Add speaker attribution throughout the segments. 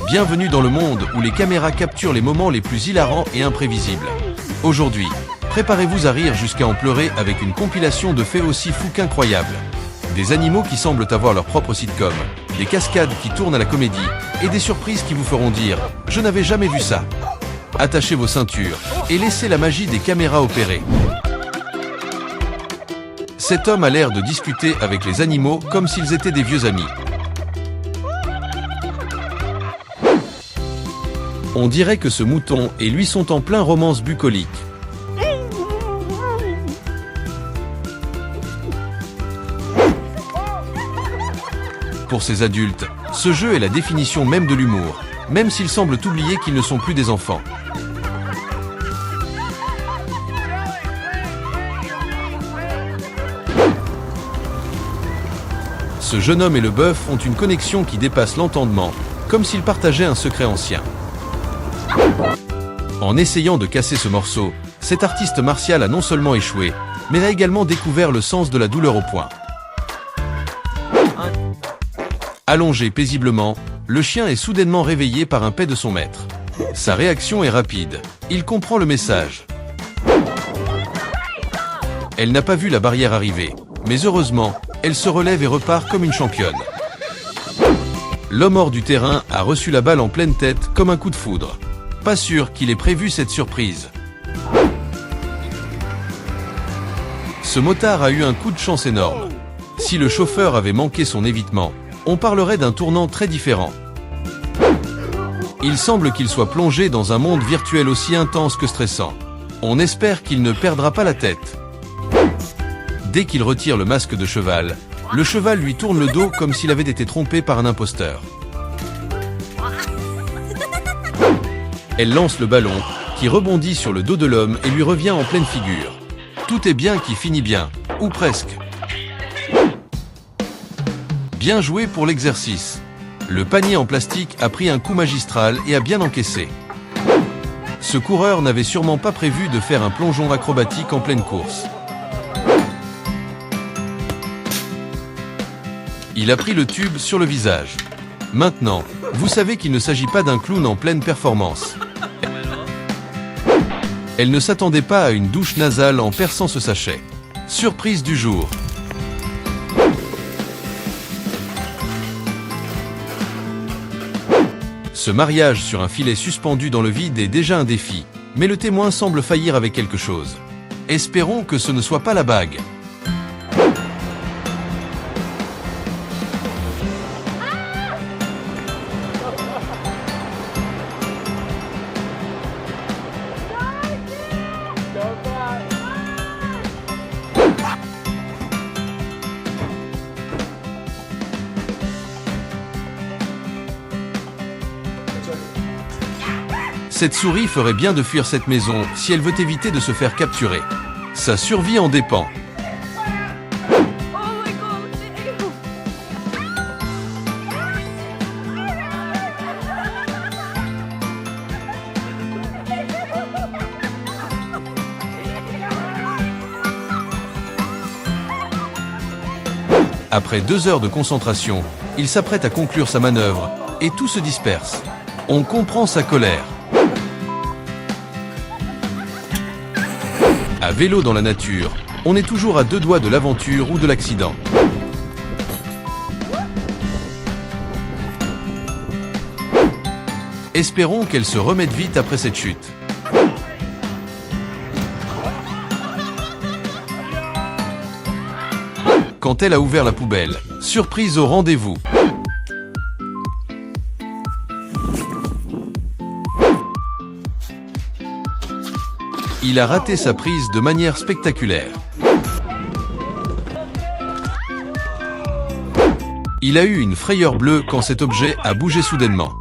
Speaker 1: Bienvenue dans le monde où les caméras capturent les moments les plus hilarants et imprévisibles. Aujourd'hui, préparez-vous à rire jusqu'à en pleurer avec une compilation de faits aussi fous qu'incroyables. Des animaux qui semblent avoir leur propre sitcom, des cascades qui tournent à la comédie et des surprises qui vous feront dire « Je n'avais jamais vu ça ». Attachez vos ceintures et laissez la magie des caméras opérer. Cet homme a l'air de discuter avec les animaux comme s'ils étaient des vieux amis. On dirait que ce mouton et lui sont en plein romance bucolique. Pour ces adultes, ce jeu est la définition même de l'humour, même s'ils semblent oublier qu'ils ne sont plus des enfants. Ce jeune homme et le bœuf ont une connexion qui dépasse l'entendement, comme s'ils partageaient un secret ancien. En essayant de casser ce morceau, cet artiste martial a non seulement échoué, mais a également découvert le sens de la douleur au poing. Allongé paisiblement, le chien est soudainement réveillé par un paix de son maître. Sa réaction est rapide. Il comprend le message. Elle n'a pas vu la barrière arriver, mais heureusement, elle se relève et repart comme une championne. L'homme hors du terrain a reçu la balle en pleine tête comme un coup de foudre. Pas sûr qu'il ait prévu cette surprise. Ce motard a eu un coup de chance énorme. Si le chauffeur avait manqué son évitement, on parlerait d'un tournant très différent. Il semble qu'il soit plongé dans un monde virtuel aussi intense que stressant. On espère qu'il ne perdra pas la tête. Dès qu'il retire le masque de cheval, le cheval lui tourne le dos comme s'il avait été trompé par un imposteur. Elle lance le ballon, qui rebondit sur le dos de l'homme et lui revient en pleine figure. Tout est bien qui finit bien, ou presque. Bien joué pour l'exercice. Le panier en plastique a pris un coup magistral et a bien encaissé. Ce coureur n'avait sûrement pas prévu de faire un plongeon acrobatique en pleine course. Il a pris le tube sur le visage. Maintenant, vous savez qu'il ne s'agit pas d'un clown en pleine performance. Elle ne s'attendait pas à une douche nasale en perçant ce sachet. Surprise du jour. Ce mariage sur un filet suspendu dans le vide est déjà un défi, mais le témoin semble faillir avec quelque chose. Espérons que ce ne soit pas la bague. Cette souris ferait bien de fuir cette maison si elle veut éviter de se faire capturer. Sa survie en dépend. Après 2 heures de concentration, il s'apprête à conclure sa manœuvre, et tout se disperse. On comprend sa colère. À vélo dans la nature, on est toujours à 2 doigts de l'aventure ou de l'accident. Espérons qu'elle se remette vite après cette chute. Quand elle a ouvert la poubelle, surprise au rendez-vous. Il a raté sa prise de manière spectaculaire. Il a eu une frayeur bleue quand cet objet a bougé soudainement.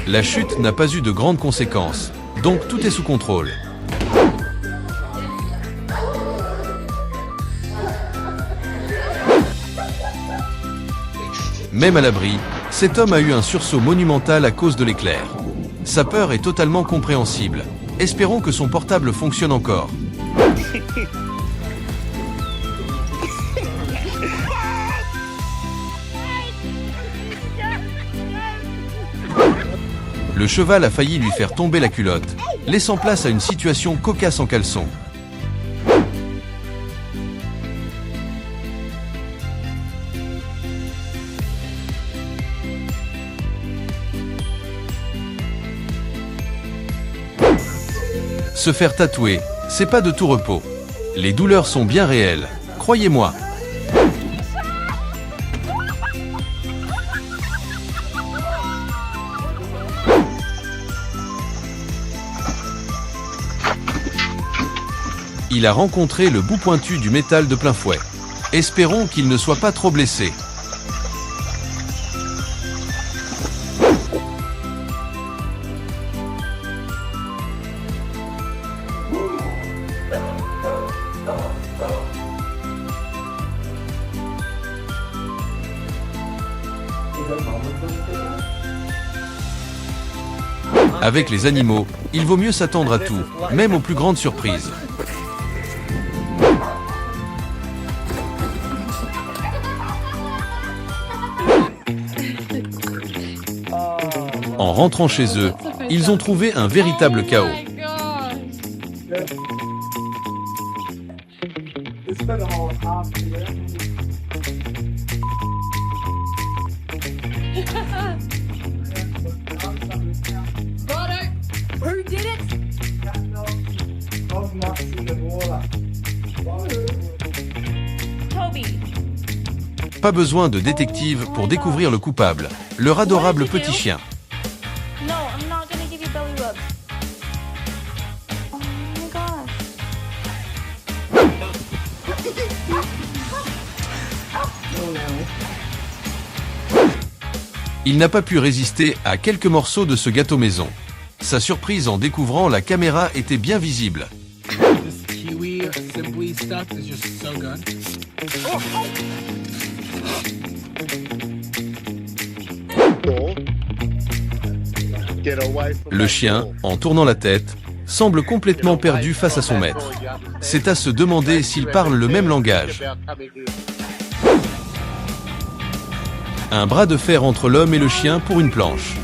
Speaker 1: La chute n'a pas eu de grandes conséquences, donc tout est sous contrôle. Même à l'abri, cet homme a eu un sursaut monumental à cause de l'éclair. Sa peur est totalement compréhensible. Espérons que son portable fonctionne encore. Le cheval a failli lui faire tomber la culotte, laissant place à une situation cocasse en caleçon. Se faire tatouer, c'est pas de tout repos. Les douleurs sont bien réelles, croyez-moi. Il a rencontré le bout pointu du métal de plein fouet. Espérons qu'il ne soit pas trop blessé. Avec les animaux, il vaut mieux s'attendre à tout, même aux plus grandes surprises. En rentrant chez eux, ils ont trouvé un véritable chaos.
Speaker 2: Who did it? Toby.
Speaker 1: Pas besoin de détective pour découvrir le coupable, leur adorable petit chien.
Speaker 2: No, I'm not gonna give you belly rubs. Oh my gosh.
Speaker 1: Il n'a pas pu résister à quelques morceaux de ce gâteau maison. Sa surprise en découvrant la caméra était bien visible.
Speaker 3: This kiwi simply stuff is just so good.
Speaker 1: Le chien, en tournant la tête, semble complètement perdu face à son maître. C'est à se demander s'ils parlent le même langage. Un bras de fer entre l'homme et le chien pour une planche.